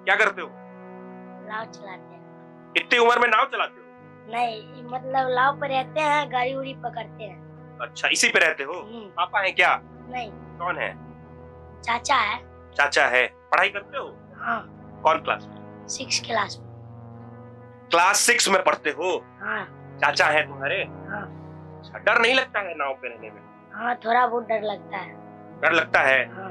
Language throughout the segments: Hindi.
क्या करते हो? नाव चलाते हैं। इतनी उम्र में नाव चलाते हो? नहीं, मतलब नाव पे रहते हैं, गाड़ी उड़ी पकड़ते हैं। अच्छा, इसी पे रहते हो? पापा है क्या? नहीं, कौन है? चाचा है। चाचा है। पढ़ाई करते हो? हाँ, कौन क्लास में? 6 क्लास में। क्लास 6 में पढ़ते हो? हाँ, चाचा है तुम्हारे? हाँ, अच्छा, डर नहीं लगता है नाव पे रहने में? हाँ, थोड़ा बहुत डर लगता है। डर लगता है? हाँ,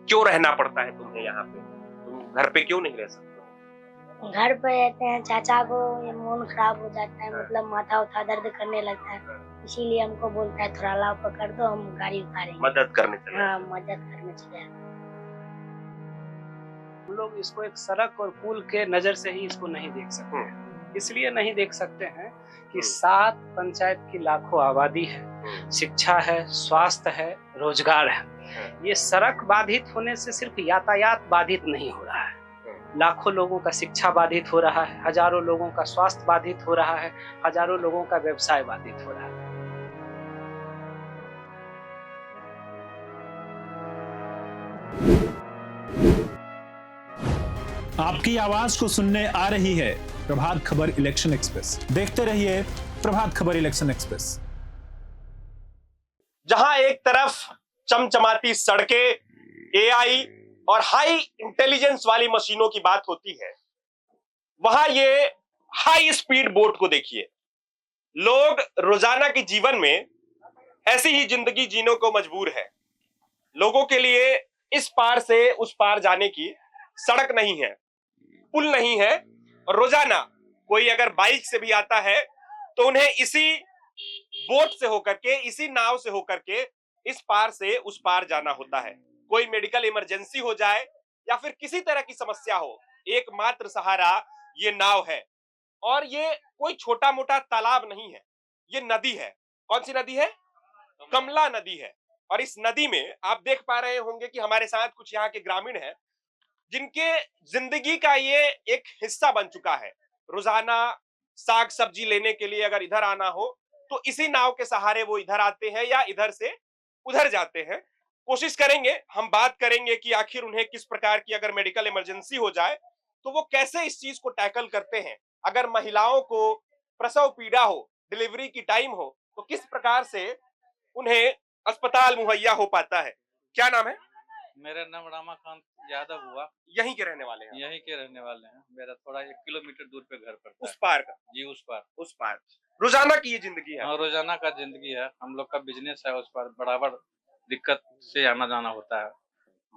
क्यों रहना पड़ता है तुम्हें यहाँ पे? तुम घर पे क्यों नहीं रह सकते हो? घर पे रहते हैं, चाचा को ये मन खराब हो जाता है, मतलब माथा उठा दर्द करने लगता है, इसीलिए हमको बोलता है थोड़ा नाव पकड़ दो, हम गाड़ी उतारेंगे। मदद करने चले। हाँ, मदद करने चले आए। हम लोग इसको एक सड़क और पुल के नजर से ही इसको नहीं देख सकते हैं। इसलिए नहीं देख सकते हैं कि 7 पंचायत की लाखों आबादी है, शिक्षा है, स्वास्थ्य है, रोजगार है। ये सड़क बाधित होने से सिर्फ यातायात बाधित नहीं हो रहा है, लाखों लोगों का शिक्षा बाधित हो रहा है, हजारों लोगों का स्वास्थ्य बाधित हो रहा है, हजारों लोगों का व्यवसाय बाधित हो रहा है। आपकी आवाज को सुनने आ रही है प्रभात खबर इलेक्शन एक्सप्रेस। देखते रहिए प्रभात खबर इलेक्शन एक्सप्रेस। जहां एक तरफ चमचमाती सड़कें, एआई और हाई इंटेलिजेंस वाली मशीनों की बात होती है, वहां ये हाई स्पीड बोट को देखिए। लोग रोजाना के जीवन में ऐसी ही जिंदगी जीने को मजबूर है। लोगों के लिए इस पार से उस पार जाने की सड़क नहीं है, पुल नहीं है, और रोजाना कोई अगर बाइक से भी आता है तो उन्हें इसी बोट से होकर के, इसी नाव से होकर के इस पार से उस पार जाना होता है। कोई मेडिकल इमरजेंसी हो जाए या फिर किसी तरह की समस्या हो, एकमात्र सहारा ये नाव है। और ये कोई छोटा मोटा तालाब नहीं है, ये नदी है। कौन सी नदी है? कमला नदी है। और इस नदी में आप देख पा रहे होंगे कि हमारे साथ कुछ यहाँ के ग्रामीण हैं, जिनके जिंदगी का ये एक हिस्सा बन चुका है। रोजाना साग सब्जी लेने के लिए अगर इधर आना हो तो इसी नाव के सहारे वो इधर आते हैं या इधर से उधर जाते हैं। कोशिश करेंगे, हम बात करेंगे कि आखिर उन्हें किस प्रकार की अगर मेडिकल इमरजेंसी हो जाए तो वो कैसे इस चीज को टैकल करते हैं। अगर महिलाओं को प्रसव पीड़ा हो, डिलीवरी की टाइम हो, तो किस प्रकार से उन्हें अस्पताल मुहैया हो पाता है। क्या नाम है? मेरा नाम रामाकांत यादव हुआ। यहीं के रहने वाले हैं? यहीं के रहने वाले हैं। मेरा थोड़ा 1 किलोमीटर दूर पे घर पड़ता उस है। पार का? जी, उस पार। उस पार रोजाना की ये जिंदगी है? हाँ, रोजाना का जिंदगी है। हम लोग का बिजनेस है, उस पार बराबर दिक्कत से आना जाना होता है।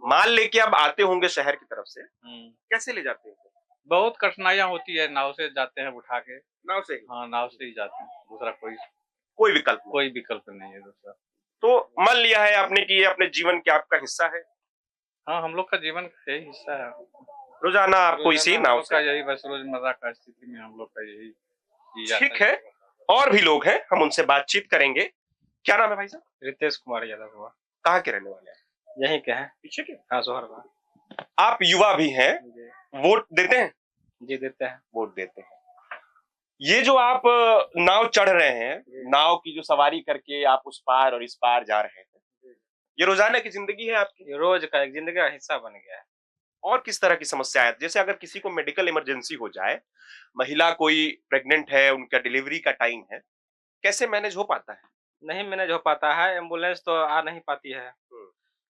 माल लेके अब आते होंगे शहर की तरफ से, कैसे ले जाते हैं? बहुत कठिनाइयाँ होती है। नाव से जाते हैं उठा के। नाव से ही? हाँ, नाव से ही जाते हैं। दूसरा कोई विकल्प नहीं? कोई विकल्प नहीं है दूसरा। तो मान लिया है आपने कि ये अपने जीवन के आपका हिस्सा है? हाँ, हम लोग का जीवन का यही हिस्सा है। रोजाना आपको इसी नाव से? यही बस रोजमर्रा का स्थिति में हम लोग का यही। ठीक है, और भी लोग हैं, हम उनसे बातचीत करेंगे। क्या नाम है भाई साहब? रितेश कुमार यादव हुआ। कहाँ के रहने वाले हैं? यहीं के हैं। पीछे के? हाँ, सोहर। आप युवा भी हैं, वोट देते हैं? जी, देते हैं। वोट देते हैं। ये जो आप नाव चढ़ रहे हैं, नाव की जो सवारी करके आप उस पार और इस पार जा रहे हैं, ये रोजाना की जिंदगी है आपकी? ये रोज का एक जिंदगी का हिस्सा बन गया है। और किस तरह की समस्या है? जैसे अगर किसी को मेडिकल इमरजेंसी हो जाए, महिला कोई प्रेग्नेंट है, उनका डिलीवरी का टाइम है, कैसे मैनेज हो पाता है? नहीं मैनेज हो पाता है। एम्बुलेंस तो आ नहीं पाती है,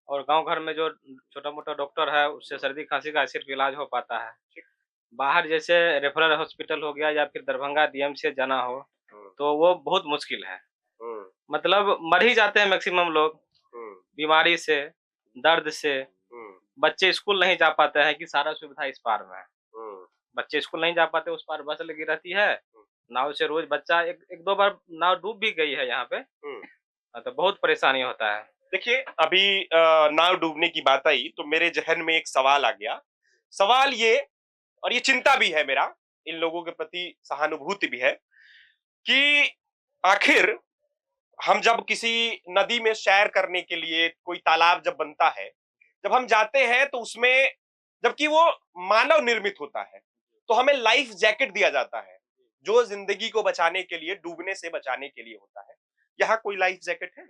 और गांव घर में जो छोटा मोटा डॉक्टर है उससे सर्दी खांसी का सिर्फ इलाज हो पाता है। बाहर जैसे रेफरल हॉस्पिटल हो गया या फिर दरभंगा डीएमसीएच जाना हो तो वो बहुत मुश्किल है। मतलब मर ही जाते हैं मैक्सिमम लोग बीमारी से, दर्द से। बच्चे स्कूल नहीं जा पाते हैं कि सारा सुविधा इस पार में है। बच्चे स्कूल नहीं जा पाते, उस पार बस लगी रहती है। नाव से रोज बच्चा एक दो बार नाव डूब भी गई है यहाँ पे। तो बहुत परेशानी होता है। देखिए, अभी नाव डूबने की बात आई तो मेरे जहन में एक सवाल आ गया। सवाल ये, और ये चिंता भी है मेरा, इन लोगों के प्रति सहानुभूति भी है, कि आखिर हम जब किसी नदी में सैर करने के लिए, कोई तालाब जब बनता है, जब हम जाते हैं तो उसमें, जबकि वो मानव निर्मित होता है, तो हमें लाइफ जैकेट दिया जाता है जो जिंदगी को बचाने के लिए, डूबने से बचाने के लिए होता है। यहाँ कोई लाइफ जैकेट है?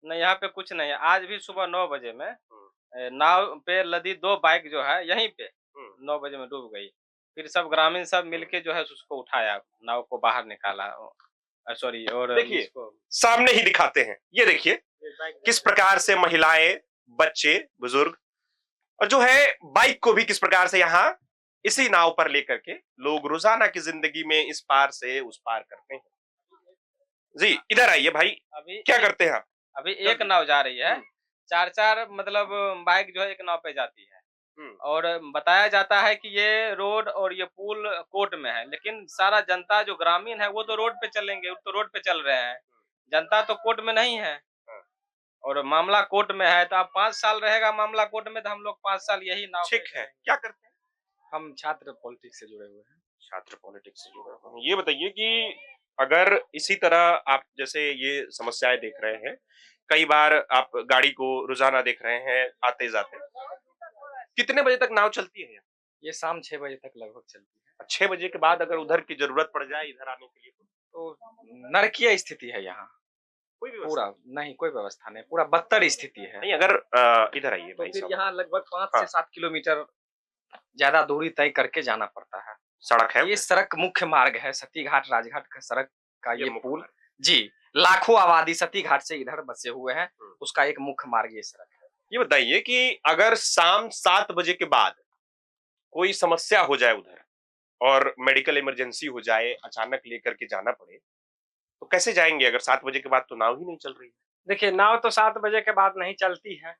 नहीं, यहाँ पे कुछ नहीं है। आज भी सुबह 9 बजे में नाव पे लदी 2 बाइक जो है यहीं पे 9 बजे में डूब गई। फिर सब ग्रामीण सब मिलके जो है उसको उठाया, नाव को बाहर निकाला। सॉरी, और देखिए, इसको सामने ही दिखाते हैं, ये देखिए किस प्रकार से महिलाएं, बच्चे, बुजुर्ग और जो है बाइक को भी किस प्रकार से यहाँ इसी नाव पर लेकर के लोग रोजाना की जिंदगी में इस पार से उस पार करते हैं। जी इधर आइए भाई, अभी क्या करते हैं आप? अभी एक नाव जा रही है, 4-4 मतलब बाइक जो है एक नाव पे जाती है। और बताया जाता है कि ये रोड और ये पुल कोर्ट में है, लेकिन सारा जनता जो ग्रामीण है वो तो रोड पे चलेंगे, वो तो रोड पे चल रहे हैं। जनता तो कोर्ट में नहीं है और मामला कोर्ट में है, तो अब 5 साल रहेगा मामला कोर्ट में, तो हम लोग 5 साल यही नाव पे ठीक है, रहेंगे। क्या करते हैं? हम छात्र पॉलिटिक्स से जुड़े हुए हैं। छात्र पॉलिटिक्स से जुड़े हुए हैं। ये बताइए कि अगर इसी तरह आप जैसे ये समस्याएं देख रहे हैं, कई बार आप गाड़ी को रोजाना देख रहे हैं आते जाते, कितने बजे तक नाव चलती है? ये शाम 6 बजे तक लगभग चलती है। 6 बजे के बाद अगर उधर की जरूरत पड़ जाए इधर आने के लिए तो नरकीय स्थिति है यहाँ, कोई व्यवस्था पूरा नहीं, कोई व्यवस्था नहीं, पूरा बदतर स्थिति है। नहीं। अगर इधर आइए तो भाई फिर साहब, यहाँ लगभग 5 हाँ। से 7 किलोमीटर ज्यादा दूरी तय करके जाना पड़ता है। सड़क है ये सड़क मुख्य मार्ग है, सती घाट राजघाट का सड़क का ये मुख्य पुल। मार्ग। जी, लाखों आबादी सती घाट से इधर बसे हुए हैं, उसका एक मुख्य मार्ग ये सड़क है। ये बताइए कि अगर शाम 7 बजे के बाद कोई समस्या हो जाए उधर और मेडिकल इमरजेंसी हो जाए, अचानक लेकर के जाना पड़े, तो कैसे जाएंगे? अगर 7 बजे के बाद तो नाव ही नहीं चल रही है। देखिए, नाव तो 7 बजे के बाद नहीं चलती है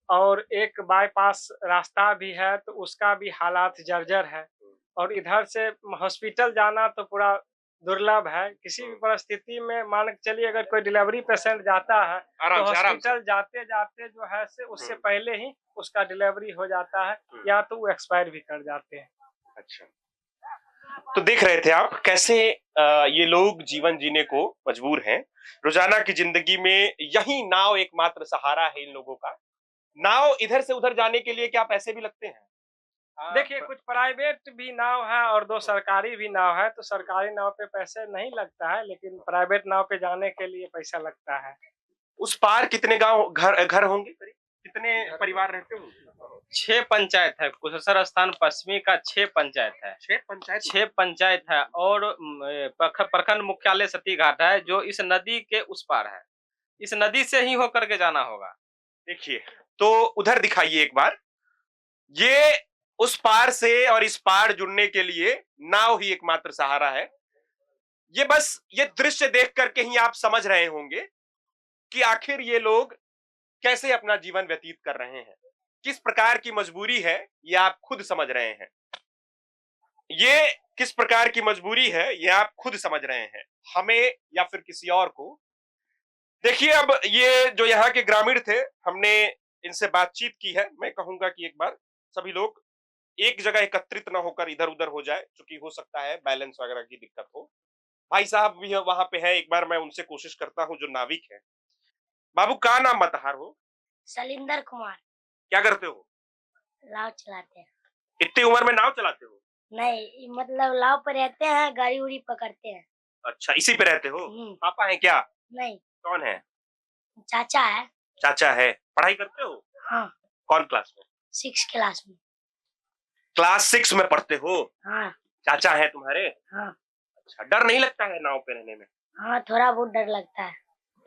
और एक बाईपास रास्ता भी है, तो उसका भी हालात जर्जर है और इधर से हॉस्पिटल जाना तो पूरा दुर्लभ है। किसी भी परिस्थिति में मान के चलिए, अगर कोई डिलीवरी पेशेंट जाता है तो आराम से हॉस्पिटल जाते जाते जो है से उससे पहले ही उसका डिलीवरी हो जाता है या तो वो एक्सपायर भी कर जाते हैं। अच्छा, तो देख रहे थे आप कैसे ये लोग जीवन जीने को मजबूर हैं। रोजाना की जिंदगी में यही नाव एकमात्र सहारा है इन लोगों का। नाव इधर से उधर जाने के लिए क्या पैसे भी लगते हैं? देखिए, कुछ प्राइवेट भी नाव है और 2 सरकारी भी नाव है, तो सरकारी नाव पे पैसे नहीं लगता है, लेकिन प्राइवेट नाव पे जाने के लिए पैसा लगता है। उस पार कितने गांव घर होंगे करीब? कितने परिवार रहते होंगे? 6 पंचायत है, कुशेश्वर स्थान पश्चिमी का 6 पंचायत है। 6 पंचायत है और प्रखंड मुख्यालय सती घाट है, जो इस नदी के उस पार है। इस नदी से ही होकर के जाना होगा। देखिए, तो उधर दिखाइए एक बार। ये उस पार से और इस पार जुड़ने के लिए नाव ही एकमात्र सहारा है। ये बस ये दृश्य देख करके ही आप समझ रहे होंगे कि आखिर ये लोग कैसे अपना जीवन व्यतीत कर रहे हैं, किस प्रकार की मजबूरी है, ये आप खुद समझ रहे हैं। ये किस प्रकार की मजबूरी है ये आप खुद समझ रहे हैं, हमें या फिर किसी और को। देखिए, अब ये जो यहाँ के ग्रामीण थे, हमने इनसे बातचीत की है। मैं कहूंगा कि एक बार सभी लोग एक जगह एकत्रित न होकर इधर उधर हो जाए, क्योंकि हो सकता है बैलेंस वगैरह की दिक्कत हो। भाई साहब भी वहां पे है, एक बार मैं उनसे कोशिश करता हूँ, जो नाविक है। बाबू, का नाम बताहार हो? सलिंदर कुमार। क्या करते हो? नाव चलाते हैं। इतनी उम्र में नाव चलाते हो? नहीं, मतलब नाव पर रहते हैं, गाड़ी उड़ी पकड़ते हैं। अच्छा, इसी पे रहते हो? पापा है क्या? नहीं, कौन है? चाचा है। चाचा है। पढ़ाई करते हो? हाँ, कौन क्लास में? 6 क्लास में। क्लास 6 में पढ़ते हो? हाँ चाचा है तुम्हारे? हाँ अच्छा, डर नहीं लगता है नाव पे रहने में? हाँ, थोड़ा बहुत डर लगता है।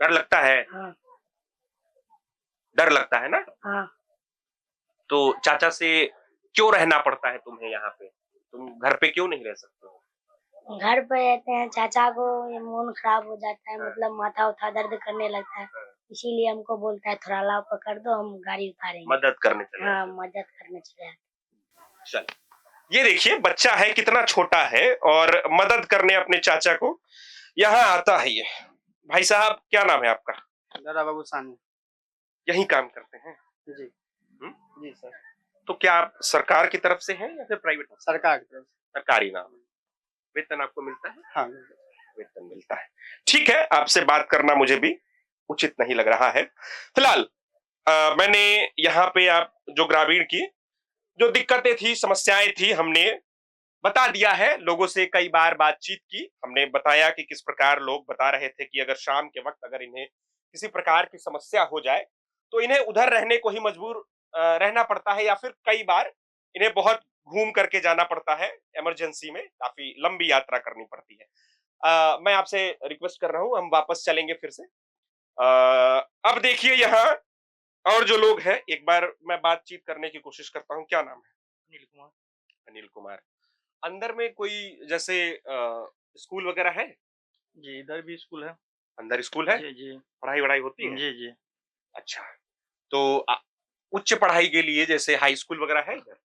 डर लगता है? हाँ डर लगता है ना? हाँ। तो चाचा से क्यों रहना पड़ता है तुम्हें यहाँ पे? तुम घर पे क्यों नहीं रह सकते हो? घर पे रहते हैं, चाचा को ये मन खराब हो जाता है, मतलब माथा उठा दर्द करने लगता है, इसीलिए हमको बोलता है थोड़ा नाव पकड़ दो, हम गाड़ी उतारेंगे। मदद करने चले। हाँ, मदद करने चले जाते। चल, ये देखिए बच्चा है, कितना छोटा है और मदद करने अपने चाचा को यहाँ आता है। ये भाई साहब, क्या नाम है आपका? दादा बाबू सानी। यही काम करते हैं? जी जी सर। तो क्या आप सरकार की तरफ से हैं या फिर प्राइवेट? सरकार की तरफ से। सरकारी नाम है। वेतन आपको मिलता है? हाँ, वेतन मिलता है। ठीक है, आपसे बात करना मुझे भी उचित नहीं लग रहा है। फिलहाल मैंने यहाँ पे आप जो ग्रामीण की जो दिक्कतें थी, समस्याएं थी, हमने बता दिया है। लोगों से कई बार बातचीत की, हमने बताया कि किस प्रकार लोग बता रहे थे कि अगर शाम के वक्त अगर इन्हें किसी प्रकार की समस्या हो जाए तो इन्हें उधर रहने को ही मजबूर रहना पड़ता है या फिर कई बार इन्हें बहुत घूम करके जाना पड़ता है, इमरजेंसी में काफी लंबी यात्रा करनी पड़ती है। मैं आपसे रिक्वेस्ट कर रहा हूं, हम वापस चलेंगे फिर से। अब देखिए यहाँ और जो लोग हैं, एक बार मैं बातचीत करने की कोशिश करता हूँ। क्या नाम है? अनिल कुमार। अनिल कुमार। अंदर में कोई जैसे स्कूल वगैरह है? जी, इधर भी स्कूल है। अंदर स्कूल है? जी, जी। पढ़ाई वढ़ाई होती है? जी, जी। अच्छा, तो उच्च पढ़ाई के लिए जैसे हाई स्कूल वगैरह है इधर?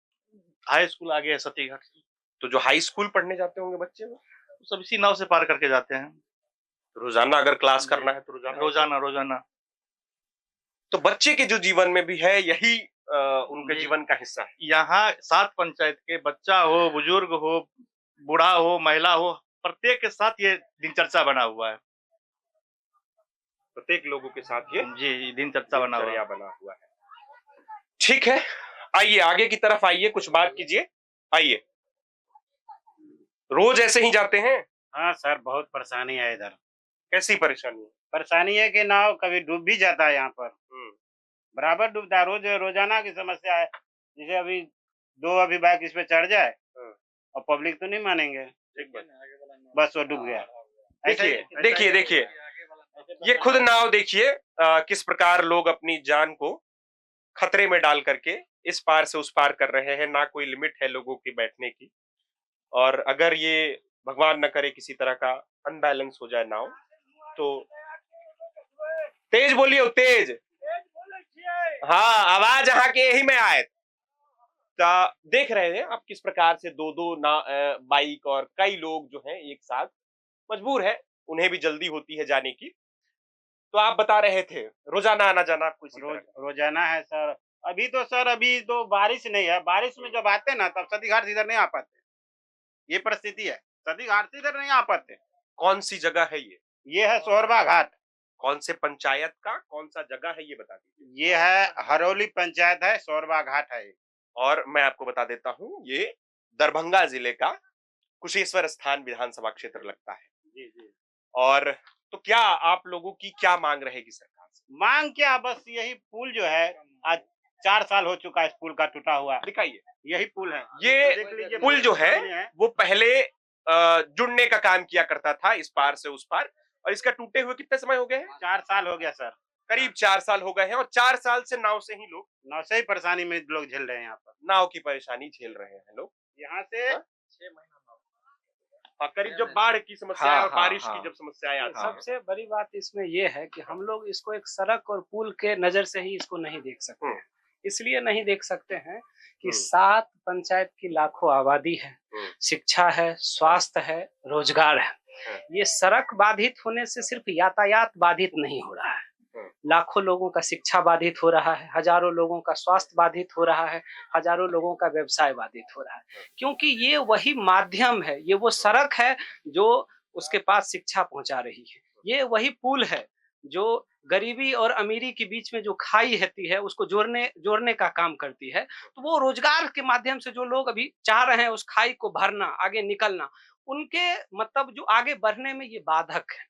हाई स्कूल आगे है सती घाट से। तो जो हाई स्कूल पढ़ने जाते होंगे बच्चे, वो सब इसी नाव से पार करके जाते हैं। रोजाना अगर क्लास करना है तो रोजाना रोजाना, रोजाना। तो बच्चे के जो जीवन में भी है, यही उनके जी। जीवन का हिस्सा है। यहाँ 7 पंचायत के बच्चा हो, बुजुर्ग हो, बूढ़ा हो, महिला हो, प्रत्येक के साथ ये दिनचर्या बना हुआ है। प्रत्येक लोगों के साथ ये जी, दिनचर्या बना हुआ दिनचर्या है। बना हुआ है। ठीक है, आइए आगे की तरफ आइए, कुछ बात कीजिए। आइए, रोज ऐसे ही जाते हैं? हाँ सर, बहुत परेशानी है इधर। कैसी परेशानी है? परेशानी है कि नाव कभी डूब भी जाता है यहाँ पर, हम्म, बराबर डूबता है। रोजाना की समस्या है। जैसे अभी 2 अभी बाइक इस पे चढ़ जाए हाँ। और पब्लिक तो नहीं मानेंगे, एक बार बस वो डूब गया। देखिए देखिए देखिए, ये खुद नाव देखिए, किस प्रकार लोग अपनी जान को खतरे में डाल करके इस पार से उस पार कर रहे हैं। ना कोई लिमिट है लोगों की बैठने की, और अगर ये भगवान न करे किसी तरह का अनबैलेंस हो जाए नाव, तो तेज बोलिए, तेज। हाँ, आवाज यहाँ के यही में आए। देख रहे हैं आप किस प्रकार से दो दो बाइक और कई लोग जो हैं एक साथ मजबूर है, उन्हें भी जल्दी होती है जाने की। तो आप बता रहे थे रोजाना आना जाना आपको इसी तरह का? रोजाना है सर। अभी तो बारिश नहीं है। बारिश में जब आते ना तब सती घाट से इधर नहीं आ पाते। ये परिस्थिति है, सती घाट से इधर नहीं आ पाते। कौन सी जगह है ये? ये है सोहरबा घाट। कौन से पंचायत का कौन सा जगह है ये बता दीजिए। ये है हरौली पंचायत है, सोहरबा घाट है। और मैं आपको बता देता हूँ, ये दरभंगा जिले का कुशेश्वर स्थान विधानसभा क्षेत्र लगता है। जी जी। और तो क्या आप लोगों की क्या मांग रहेगी सरकार से? मांग क्या, बस यही पुल जो है, आज 4 साल हो चुका है इस पुल का टूटा हुआ। दिखाइए, यही पुल है। ये देख लीजिए, पुल जो है वो पहले जुड़ने का काम किया करता था इस पार से उस पार, और इसका टूटे हुए कितने समय हो गए हैं? 4 साल हो गया सर। करीब 4 साल हो गए हैं, और 4 साल से नाव से ही लोग, नाव से ही परेशानी में लोग झेल रहे हैं। यहाँ पर नाव की परेशानी झेल रहे हैं लोग। यहाँ से हाँ? 6 महीना हाँ, करीब जब बाढ़ की समस्या हाँ, और हाँ, बारिश की हाँ। जब समस्याएं आती हैं। सबसे बड़ी बात इसमें ये है कि हम लोग इसको एक सड़क और पुल के नजर से ही इसको नहीं देख सकते हैं। इसलिए नहीं देख सकते हैं कि 7 पंचायत की लाखों आबादी है, शिक्षा है, स्वास्थ्य है, रोजगार है। ये सड़क बाधित होने से सिर्फ यातायात बाधित नहीं हो रहा है, लाखों लोगों का शिक्षा बाधित हो रहा है, हजारों लोगों का स्वास्थ्य बाधित हो रहा है, हजारों लोगों का व्यवसाय बाधित हो रहा है। क्योंकि ये वही माध्यम है, ये वो सड़क है जो उसके पास शिक्षा पहुंचा रही है, ये वही पुल है जो गरीबी और अमीरी के बीच में जो खाई रहती है उसको जोड़ने का काम करती है। तो वो रोजगार के माध्यम से जो लोग अभी चाह रहे हैं उस खाई को भरना, आगे निकलना, उनके मतलब जो आगे बढ़ने में ये बाधक है।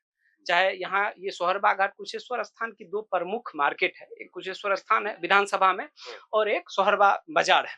चाहे यहाँ ये सोहरबा घाट कुशेश्वर स्थान की 2 प्रमुख मार्केट है, एक कुशेश्वर स्थान है विधानसभा में और एक सोहरबा बाजार है।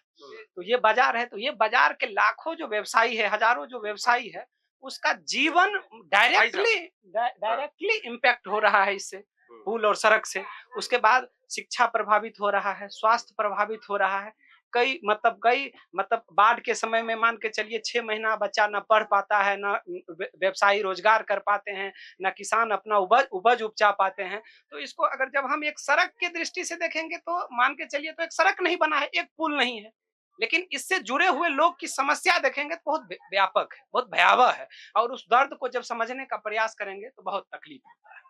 तो ये बाजार है, तो ये बाजार के लाखों जो व्यवसायी है, हजारों जो व्यवसायी है, उसका जीवन डायरेक्टली इम्पैक्ट हो रहा है इससे, पुल और सड़क से। उसके बाद शिक्षा प्रभावित हो रहा है, स्वास्थ्य प्रभावित हो रहा है। कई बाढ़ के समय में मान के चलिए 6 महीना बच्चा ना पढ़ पाता है, ना व्यवसायी रोजगार कर पाते हैं, ना किसान अपना उपज उपजा पाते हैं। तो इसको अगर जब हम एक सड़क के दृष्टि से देखेंगे तो मान के चलिए तो एक सड़क नहीं बना है, एक पुल नहीं है, लेकिन इससे जुड़े हुए लोग की समस्या देखेंगे तो बहुत व्यापक है, बहुत भयावह है, और उस दर्द को जब समझने का प्रयास करेंगे तो बहुत तकलीफ होता है।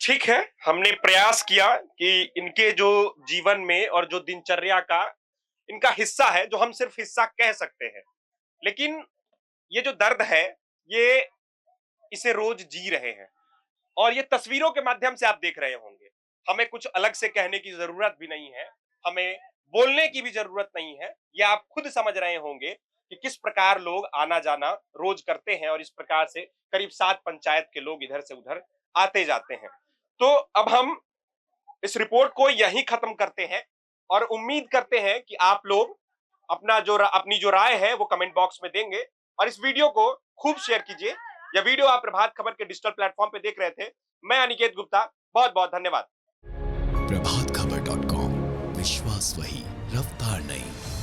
ठीक है, हमने प्रयास किया कि इनके जो जीवन में और जो दिनचर्या का इनका हिस्सा है, जो हम सिर्फ हिस्सा कह सकते हैं, लेकिन ये जो दर्द है ये इसे रोज जी रहे हैं, और ये तस्वीरों के माध्यम से आप देख रहे होंगे। हमें कुछ अलग से कहने की जरूरत भी नहीं है, हमें बोलने की भी जरूरत नहीं है, ये आप खुद समझ रहे होंगे कि किस प्रकार लोग आना जाना रोज करते हैं, और इस प्रकार से करीब 7 पंचायत के लोग इधर से उधर आते जाते हैं। तो अब हम इस रिपोर्ट को यहीं खत्म करते हैं। और उम्मीद करते हैं कि आप लोग अपनी जो राय है वो कमेंट बॉक्स में देंगे और इस वीडियो को खूब शेयर कीजिए। यह वीडियो आप प्रभात खबर के डिजिटल प्लेटफॉर्म पे देख रहे थे। मैं अनिकेत गुप्ता, बहुत बहुत धन्यवाद। प्रभात खबर.com, विश्वास वही, रफ्तार नहीं।